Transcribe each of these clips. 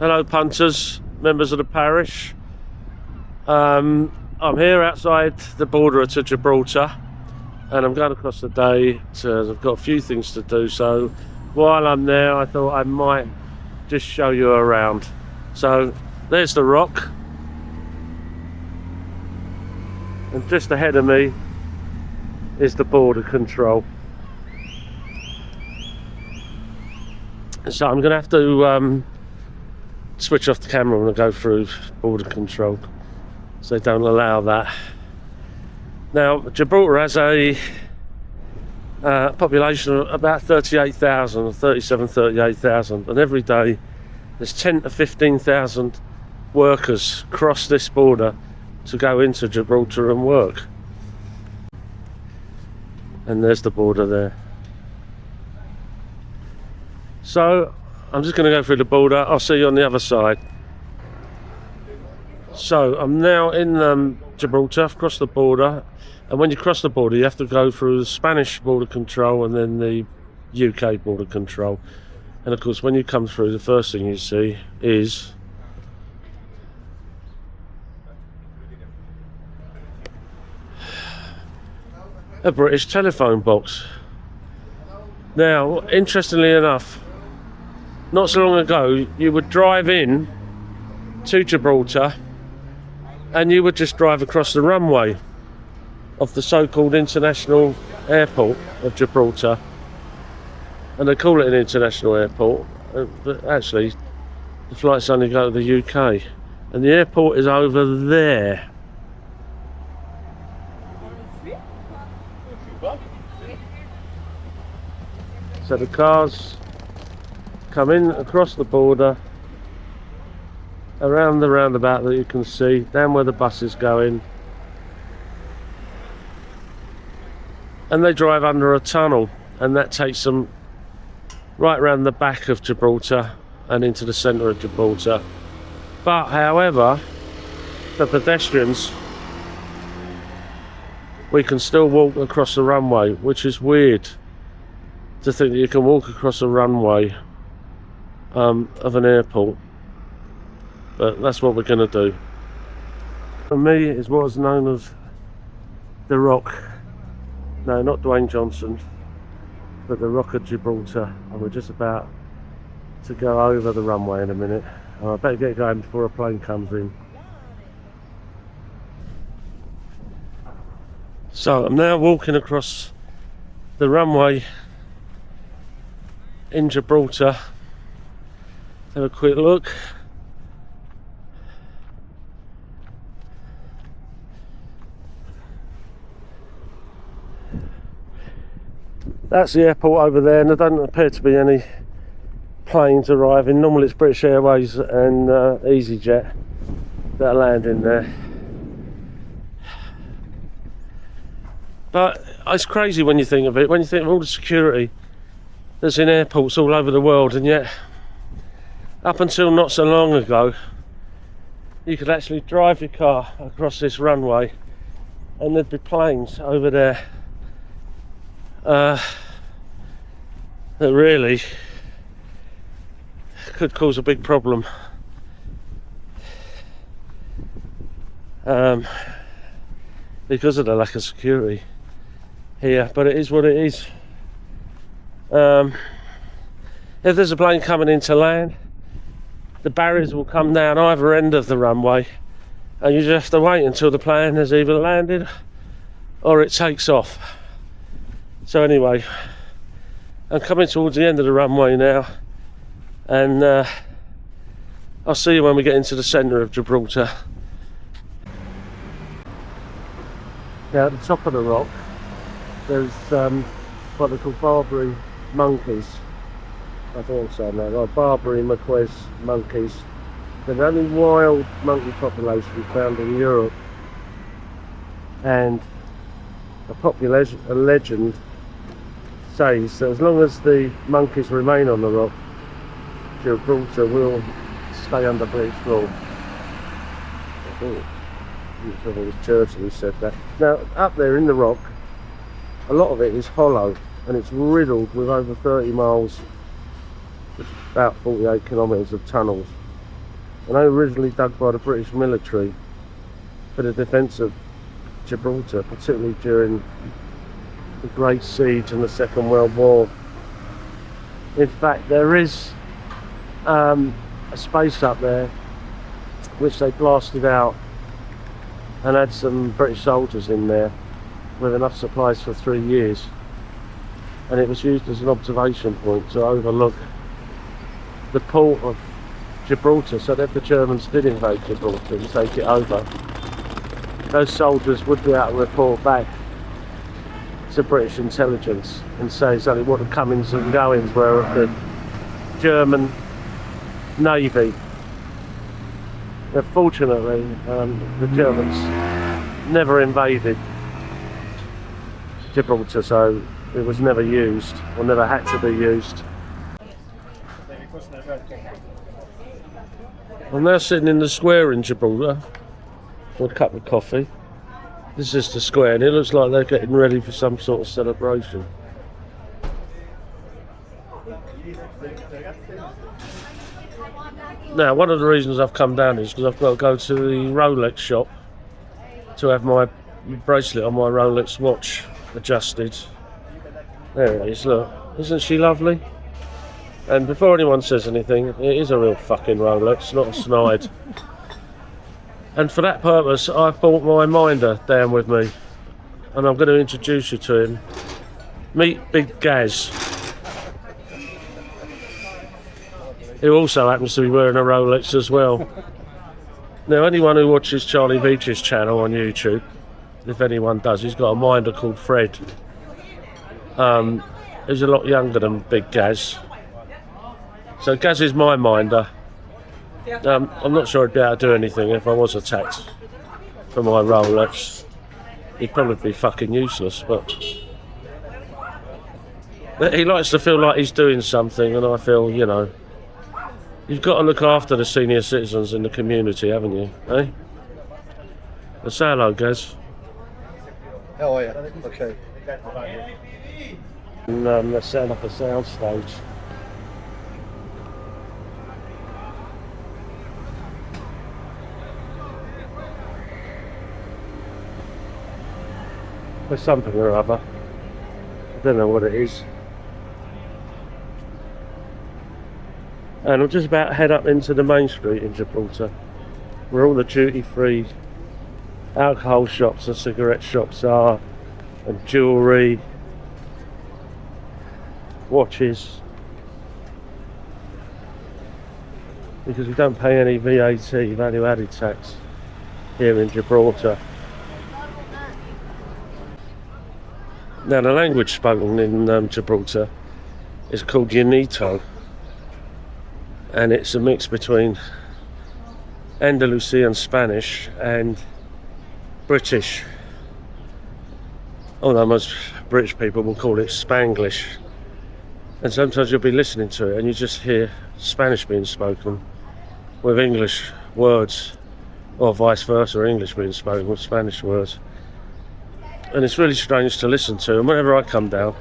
Hello punters, members of the parish. I'm here outside the border to Gibraltar and I'm going across the day. I've got a few things to do, so while I'm there I thought I might just show you around. So there's the rock, and just ahead of me is the border control. So I'm going to have to switch off the camera when I go through border control, so they don't allow that. Now Gibraltar has a population of about 38,000, 38,000, and every day there's 10 to 15,000 workers cross this border to go into Gibraltar and work. And there's the border there. So I'm just going to go through the border. I'll see you on the other side. So I'm now in Gibraltar. I've crossed the border, and when you cross the border you have to go through the Spanish border control and then the UK border control. And of course when you come through, the first thing you see is a British telephone box. Now interestingly enough, not so long ago you would drive in to Gibraltar and you would just drive across the runway of the so-called international airport of Gibraltar, and they call it an international airport, but actually the flights only go to the UK, and the airport is over there. So the cars come in across the border, around the roundabout that you can see, down where the bus is going, and they drive under a tunnel, and that takes them right round the back of Gibraltar and into the centre of Gibraltar. But however, for pedestrians we can still walk across the runway, which is weird to think that you can walk across a runway of an airport, but that's what we're going to do. For me is what is known as the Rock. No, not Dwayne Johnson, but the Rock of Gibraltar, and we're just about to go over the runway in a minute. I better get going before a plane comes in. So I'm now walking across the runway in Gibraltar. Have a quick look. That's the airport over there, and there don't appear to be any planes arriving. Normally it's British Airways and EasyJet that are landing there. But it's crazy when you think of it, when you think of all the security that's in airports all over the world, and yet up until not so long ago you could actually drive your car across this runway and there'd be planes over there that really could cause a big problem. Because of the lack of security here, but it is what it is. If there's a plane coming in to land, the barriers will come down either end of the runway, and you just have to wait until the plane has either landed or it takes off. So anyway, I'm coming towards the end of the runway now, and I'll see you when we get into the centre of Gibraltar. Now at the top of the rock there's what they call Barbary monkeys. I think so now. Well, Barbary Marquez monkeys. They're the only wild monkey population found in Europe, and a legend says that as long as the monkeys remain on the rock, Gibraltar will stay under British rule. I think it was Churchill who said that. Now up there in the rock, a lot of it is hollow, and it's riddled with over 30 miles, about 48 kilometres of tunnels And they were originally dug by the British military for the defence of Gibraltar, particularly during the Great Siege and the Second World War. In fact, there is a space up there which they blasted out and had some British soldiers in there with enough supplies for 3 years, and it was used as an observation point to overlook the port of Gibraltar, so that if the Germans did invade Gibraltar and take it over, those soldiers would be able to report back to British intelligence and say exactly what the comings and goings were of the German Navy. But fortunately, the Germans never invaded Gibraltar, so it was never used, or never had to be used. I'm now sitting in the square in Gibraltar with a cup of coffee. This is the square, and it looks like they're getting ready for some sort of celebration. Now, one of the reasons I've come down is because I've got to go to the Rolex shop to have my bracelet on my Rolex watch adjusted. There it is, look. Isn't she lovely? And before anyone says anything, it is a real fucking Rolex, not a snide. And for that purpose, I've brought my minder down with me, and I'm going to introduce you to him. Meet Big Gaz, who also happens to be wearing a Rolex as well. Now, anyone who watches Charlie Beach's channel on YouTube, if anyone does, he's got a minder called Fred. He's a lot younger than Big Gaz. So Gaz is my minder. I'm not sure I'd be able to do anything if I was attacked for my Rolex. He'd probably be fucking useless, but he likes to feel like he's doing something, and I feel, you know, you've got to look after the senior citizens in the community, haven't you, eh? Well, say hello, Gaz. How are you? Okay. And they're setting up a sound stage. For something or other. I don't know what it is. And I'm just about to head up into the main street in Gibraltar, where all the duty-free alcohol shops and cigarette shops are, and jewellery, watches, because we don't pay any VAT, value added tax, here in Gibraltar. Now, the language spoken in Gibraltar is called Llanito, and it's a mix between Andalusian Spanish and British, although most British people will call it Spanglish. And sometimes you'll be listening to it and you just hear Spanish being spoken with English words, or vice versa, English being spoken with Spanish words. And it's really strange to listen to, and whenever I come down,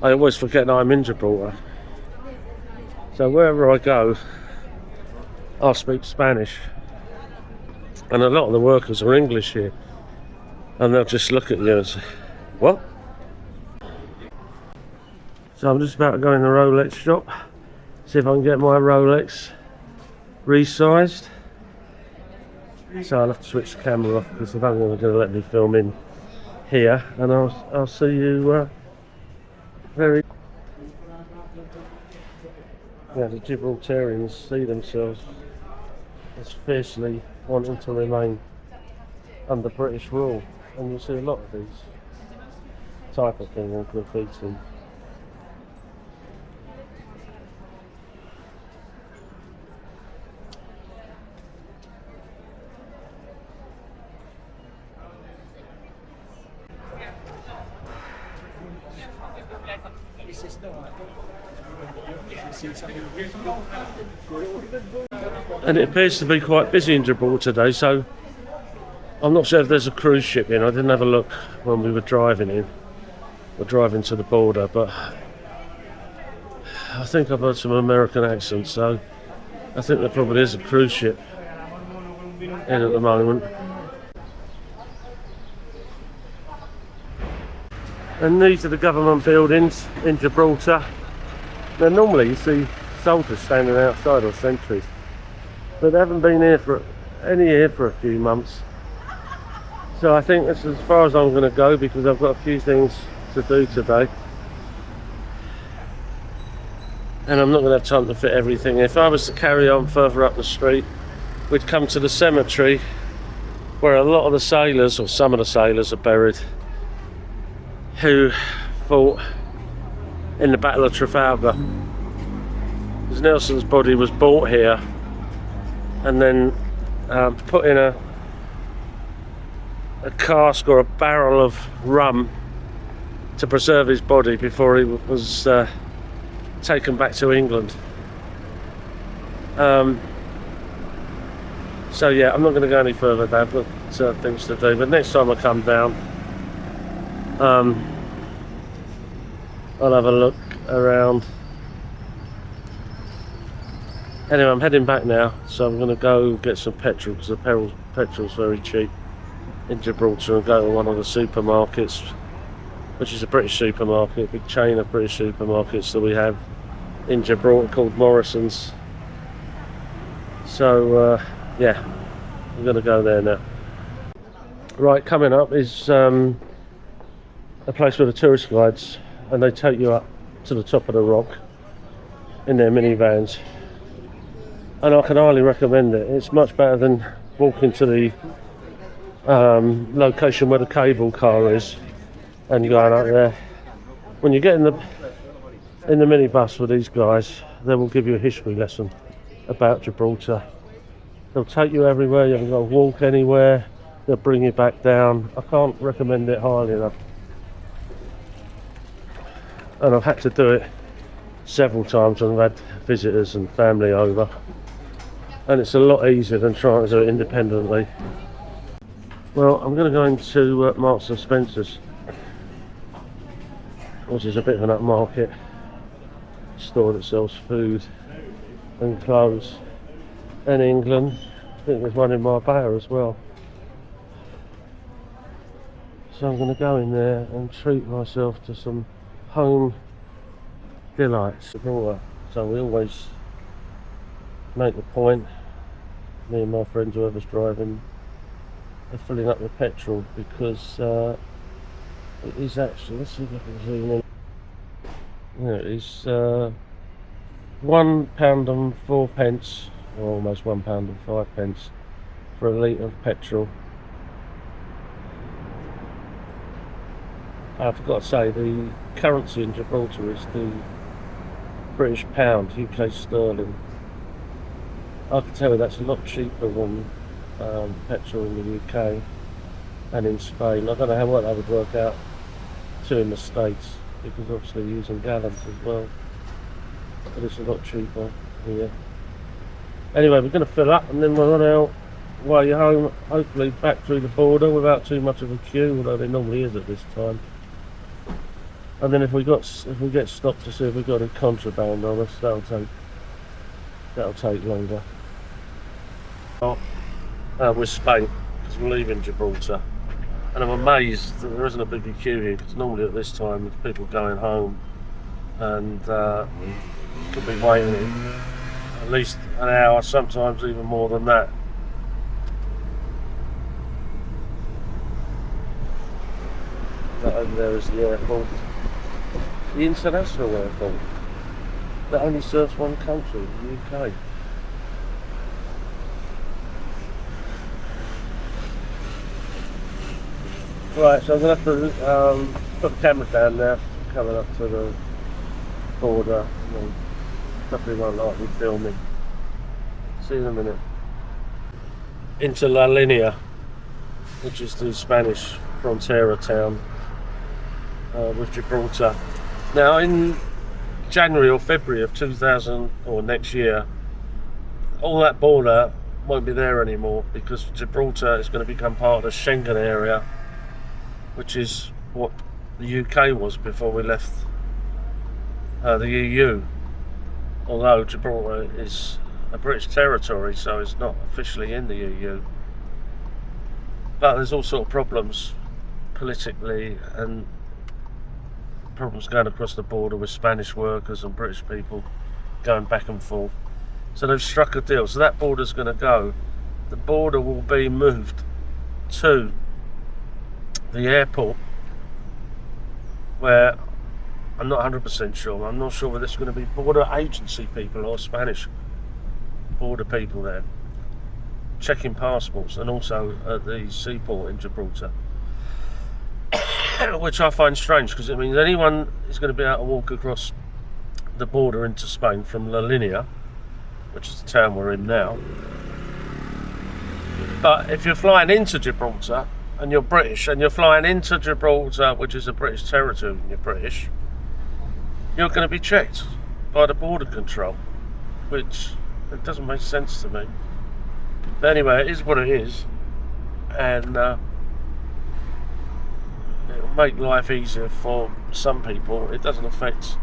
I always forget that I'm in Gibraltar. So wherever I go, I'll speak Spanish. And a lot of the workers are English here, and they'll just look at you and say, what? So I'm just about to go in the Rolex shop, see if I can get my Rolex resized. So I'll have to switch the camera off because I don't think they're going to let me film in here, and I'll see you very... Yeah, the Gibraltarians see themselves as fiercely wanting to remain under British rule, and you'll see a lot of these type of thing on graffiti. And it appears to be quite busy in Gibraltar today, so I'm not sure if there's a cruise ship in. I didn't have a look when we were driving in. We're driving to the border, but I think I've heard some American accents, so I think there probably is a cruise ship in at the moment. And these are the government buildings in Gibraltar. Now normally you see soldiers standing outside or sentries, but they haven't been here for a few months. So I think that's as far as I'm going to go, because I've got a few things to do today. And I'm not going to have time to fit everything. If I was to carry on further up the street, we'd come to the cemetery where a lot of the sailors, or some of the sailors, are buried who fought in the Battle of Trafalgar. Because Nelson's body was brought here and then put in a cask or a barrel of rum to preserve his body before he was taken back to England. So yeah, I'm not going to go any further down. I've got things to do, but next time I come down, I'll have a look around. Anyway, I'm heading back now, so I'm going to go get some petrol, because the petrol's very cheap in Gibraltar, and go to one of the supermarkets, which is a British supermarket, big chain of British supermarkets that we have in Gibraltar called Morrison's. So yeah, I'm going to go there now. Right, coming up is a place with the tourist guides, and they take you up to the top of the rock in their minivans, and I can highly recommend it. It's much better than walking to the location where the cable car is and you're going up there. When you get in the minibus with these guys, they will give you a history lesson about Gibraltar. They'll take you everywhere. You haven't got to walk anywhere. They'll bring you back down. I can't recommend it highly enough. And I've had to do it several times when I've had visitors and family over, and it's a lot easier than trying to do it independently. Well, I'm going to go into Marks and Spencer's, which is a bit of an upmarket store that sells food and clothes. In England, I think there's one in Marbella as well. So I'm going to go in there and treat myself to some home delights. So we always make the point, me and my friends, whoever's driving, of filling up the petrol, because it is actually, let's see if I can zoom in. Yeah, it is £1 and 4 pence, or almost £1 and 5 pence for a litre of petrol. I forgot to say, the currency in Gibraltar is the British pound, UK sterling. I can tell you that's a lot cheaper than petrol in the UK and in Spain. I don't know what that would work out to in the States, because obviously you're using gallons as well, but it's a lot cheaper here. Anyway, we're going to fill up and then we'll run out while you're home, hopefully back through the border without too much of a queue, although there normally is at this time. And then if we get stopped to see if we've got any contraband on us, that'll take longer. With Spain, because we're leaving Gibraltar, and I'm amazed that there isn't a bigger queue here, because normally at this time there's people going home and could be waiting at least an hour, sometimes even more than that. That over there is the airport, the international airport that only serves one country, the UK. Right, so I'm going to have to put the camera down now, coming up to the border. Definitely won't like me filming. See you in a minute. Into La Linea, which is the Spanish frontera town with Gibraltar. Now in January or February of 2000 or next year, all that border won't be there anymore, because Gibraltar is going to become part of the Schengen area, which is what the UK was before we left the EU. Although Gibraltar is a British territory, so it's not officially in the EU. But there's all sort of problems politically and problems going across the border with Spanish workers and British people going back and forth. So they've struck a deal. So that border's going to go. The border will be moved to the airport, where I'm not 100% sure. I'm not sure whether it's going to be border agency people or Spanish border people there checking passports, and also at the seaport in Gibraltar, which I find strange because it means anyone is going to be able to walk across the border into Spain from La Linea, which is the town we're in now. But if you're flying into Gibraltar and you're British and you're flying into Gibraltar, which is a British territory, and you're British, you're going to be checked by the border control, which it doesn't make sense to me. But anyway, it is what it is, and it'll make life easier for some people. It doesn't affect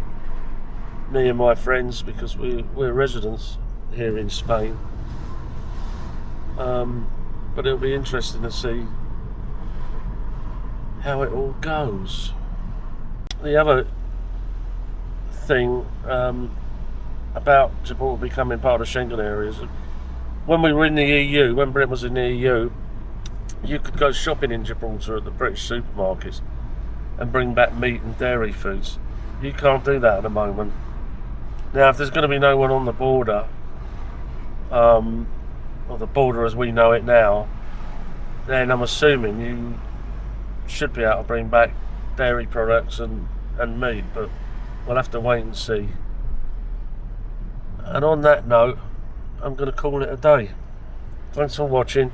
me and my friends because we're residents here in Spain. But it'll be interesting to see how it all goes. The other thing about Gibraltar becoming part of the Schengen area is when we were in the EU, when Britain was in the EU, you could go shopping in Gibraltar at the British supermarkets and bring back meat and dairy foods. You can't do that at the moment. Now, if there's going to be no one on the border, or the border as we know it now, then I'm assuming you should be able to bring back dairy products and meat, but we'll have to wait and see. And on that note, I'm going to call it a day. Thanks for watching.